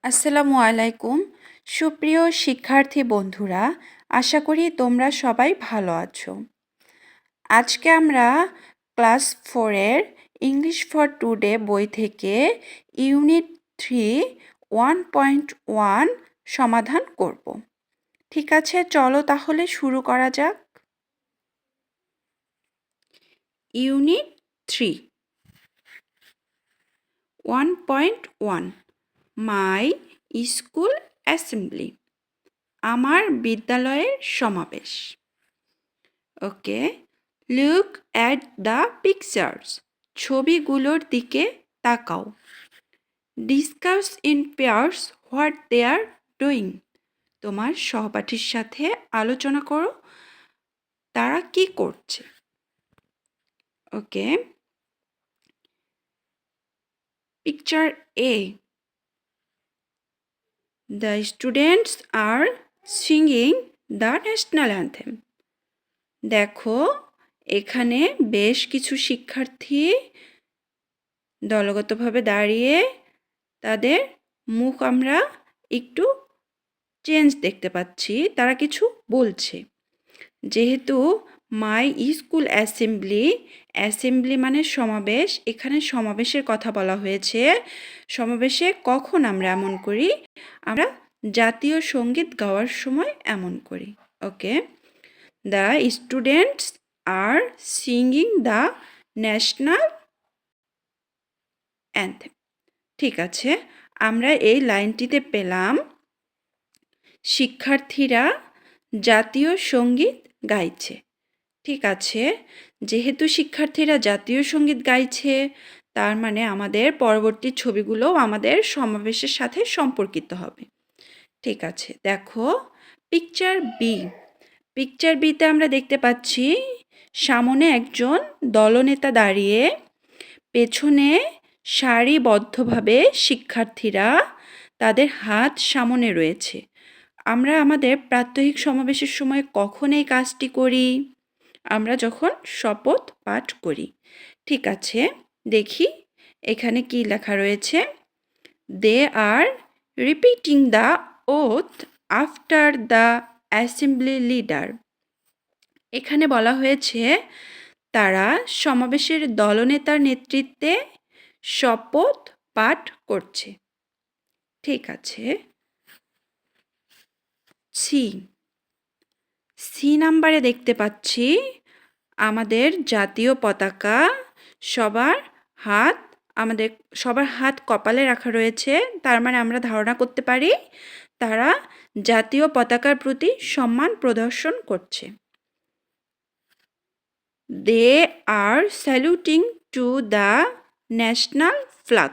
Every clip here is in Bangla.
আসসালামু আলাইকুম। সুপ্রিয় শিক্ষার্থী বন্ধুরা, আশা করি তোমরা সবাই ভালো আছো। আজকে আমরা ক্লাস 4-এর ইংলিশ ফর টুডে বই থেকে ইউনিট 3 1.1 সমাধান করব। ঠিক আছে, চলো তাহলে শুরু করা যাক। ইউনিট 3 1.1 মাই স্কুল অ্যাসেম্বলি, আমার বিদ্যালয়ের সমাবেশ। Okay, look at the pictures, ছবিগুলোর দিকে তাকাও। Discuss in pairs what they are doing, তোমার সহপাঠীর সাথে আলোচনা করো তারা কি করছে। Okay, picture A, the students are singing the national anthem. দেখো, এখানে বেশ কিছু শিক্ষার্থী দলগতভাবে দাঁড়িয়ে তাদের মুখ আমরা একটু চেঞ্জ দেখতে পাচ্ছি, তারা কিছু বলছে। যেহেতু মাই স্কুল অ্যাসেম্বলি, অ্যাসেম্বলি মানে সমাবেশ, এখানে সমাবেশের কথা বলা হয়েছে। সমাবেশে কখন আমরা এমন করি? আমরা জাতীয় সঙ্গীত গাওয়ার সময় এমন করি। Okay, the students are singing the national anthem. ঠিক আছে, আমরা এই লাইনটিতে পেলাম শিক্ষার্থীরা জাতীয় সঙ্গীত গাইছে। ঠিক আছে, যেহেতু শিক্ষার্থীরা জাতীয় সঙ্গীত গাইছে, তার মানে আমাদের পরবর্তী ছবিগুলোও আমাদের সমাবেশের সাথে সম্পর্কিত হবে। ঠিক আছে, দেখো পিকচার বি। পিকচার বিতে আমরা দেখতে পাচ্ছি সামনে একজন দলনেতা দাঁড়িয়ে, পেছনে সারিবদ্ধভাবে শিক্ষার্থীরা তাদের হাত সামনে রয়েছে। আমরা আমাদের প্রাত্যহিক সমাবেশের সময় কখন এই কাজটি করি? আমরা যখন শপথ পাঠ করি। ঠিক আছে, দেখি এখানে কি লেখা রয়েছে। They are repeating the oath after the assembly leader. এখানে বলা হয়েছে তারা সমাবেশের দলনেতার নেতৃত্বে শপথ পাঠ করছে। ঠিক আছে, সি নাম্বারে দেখতে পাচ্ছি আমাদের জাতীয় পতাকা, আমাদের সবার হাত কপালে রাখা রয়েছে। তার মানে আমরা ধারণা করতে পারি তারা জাতীয় পতাকার প্রতি সম্মান প্রদর্শন করছে। They are saluting to the national flag,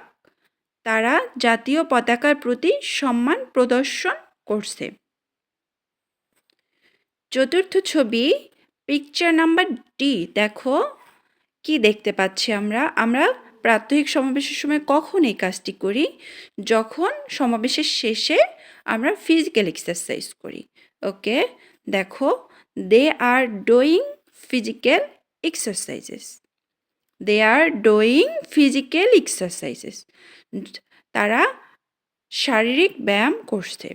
তারা জাতীয় পতাকার প্রতি সম্মান প্রদর্শন করছে। চতুর্থ ছবি, পিকচার নাম্বার ডি। দেখো কি দেখতে পাচ্ছি আমরা প্রাত্যহিক সমাবেশের সময় কখন এই কাজটি করি? যখন সমাবেশের শেষে আমরা ফিজিক্যাল এক্সারসাইজ করি। ওকে, দেখো they are doing physical exercises. They are doing physical exercises, তারা শারীরিক ব্যায়াম করছে।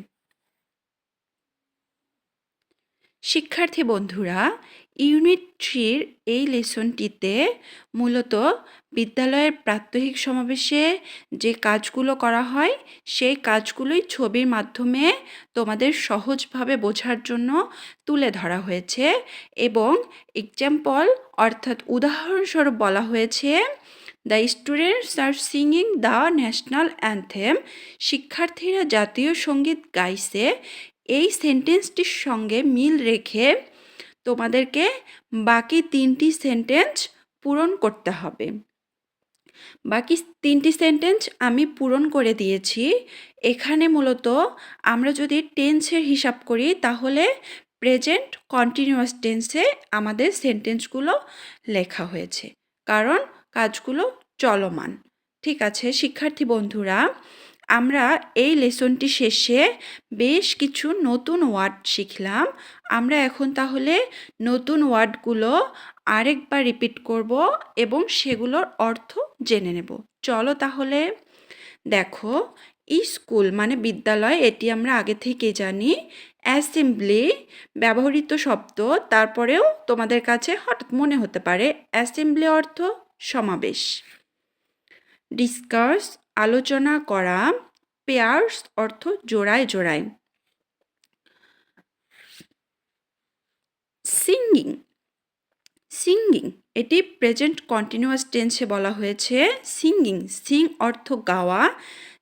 শিক্ষার্থী বন্ধুরা, ইউনিট 3-র এই লেসনটিতে মূলত বিদ্যালয়ের প্রাত্যহিক সমাবেশে যে কাজগুলো করা হয় সেই কাজগুলোই ছবির মাধ্যমে তোমাদের সহজভাবে বোঝার জন্য তুলে ধরা হয়েছে এবং এক্সাম্পল অর্থাৎ উদাহরণস্বরূপ বলা হয়েছে the students are singing the national anthem, শিক্ষার্থীরা জাতীয় সঙ্গীত গাইছে। এই সেন্টেন্সটির সঙ্গে মিল রেখে তোমাদেরকে বাকি 3টি সেন্টেন্স পূরণ করতে হবে। বাকি 3টি সেন্টেন্স আমি পূরণ করে দিয়েছি। এখানে মূলত আমরা যদি টেন্সের হিসাব করি তাহলে প্রেজেন্ট কন্টিনিউয়াস টেন্সে আমাদের সেন্টেন্সগুলো লেখা হয়েছে, কারণ কাজগুলো চলমান। ঠিক আছে শিক্ষার্থী বন্ধুরা, আমরা এই লেসনটি শেষে বেশ কিছু নতুন ওয়ার্ড শিখলাম। আমরা এখন তাহলে নতুন ওয়ার্ডগুলো আরেকবার রিপিট করব এবং সেগুলোর অর্থ জেনে নেব। চলো তাহলে। দেখো, স্কুল মানে বিদ্যালয়, এটি আমরা আগে থেকেই জানি। অ্যাসেম্বলি ব্যবহৃত শব্দ, তারপরেও তোমাদের কাছে হঠাৎ মনে হতে পারে অ্যাসেম্বলি অর্থ সমাবেশ। ডিসকাস আলোচনা করা, পেয়ার্স অর্থ জোড়ায় জোড়ায়। সিঙ্গিং সিঙ্গিং এটি প্রেজেন্ট কন্টিনিউয়াস টেন্সে বলা হয়েছে। সিঙ্গিং, সিং অর্থ গাওয়া,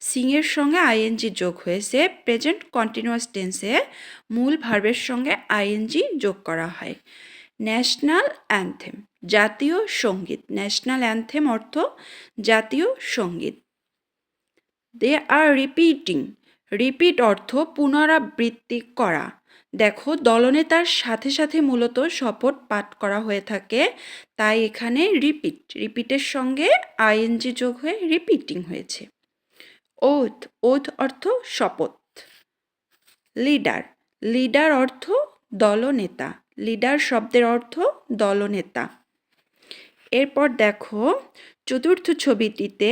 সিংয়ের সঙ্গে আইএনজি যোগ হয়েছে। প্রেজেন্ট কন্টিনিউয়াস টেন্সে মূল ভার্বের সঙ্গে আইএনজি যোগ করা হয়। ন্যাশনাল অ্যানথেম জাতীয় সঙ্গীত, ন্যাশনাল অ্যানথেম অর্থ জাতীয় সঙ্গীত। দে আর রিপিটিং, রিপিট অর্থ পুনরাবৃত্তি করা। দেখো দলনেতার সাথে সাথে মূলত শপথ পাঠ করা হয়ে থাকে, তাই এখানে রিপিট, রিপিটের সঙ্গে আইএনজি যোগ হয়ে রিপিটিং হয়েছে। ওথ, ওথ অর্থ শপথ। লিডার, লিডার অর্থ দলনেতা, লিডার শব্দের অর্থ দলনেতা। এরপর দেখো চতুর্থ ছবিটিতে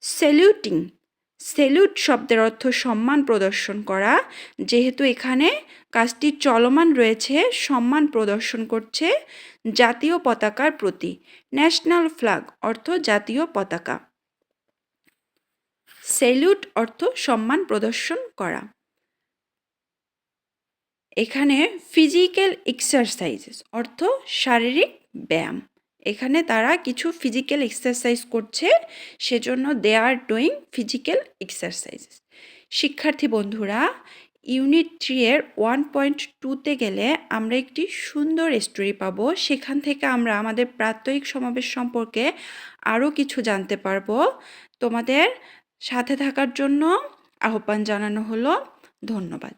স্যালুটিং, স্যালুট শব্দের অর্থ সম্মান প্রদর্শন করা। যেহেতু এখানে কাজটি চলমান রয়েছে, সম্মান প্রদর্শন করছে জাতীয় পতাকার প্রতি। ন্যাশনাল ফ্ল্যাগ অর্থ জাতীয় পতাকা। স্যালুট অর্থ সম্মান প্রদর্শন করা। এখানে ফিজিক্যাল এক্সারসাইজেস অর্থ শারীরিক ব্যায়াম। এখানে তারা কিছু ফিজিক্যাল এক্সারসাইজ করছে, সেজন্য দে আর ডুইং ফিজিক্যাল এক্সারসাইজেস। শিক্ষার্থী বন্ধুরা, ইউনিট 3 এর 1.2-তে গেলে আমরা একটি সুন্দর স্টোরি পাবো। সেখান থেকে আমরা আমাদের প্রাত্যহিক সমাবেশ সম্পর্কে আরও কিছু জানতে পারবো। তোমাদের সাথে থাকার জন্য আহ্বান জানানো হলো। ধন্যবাদ।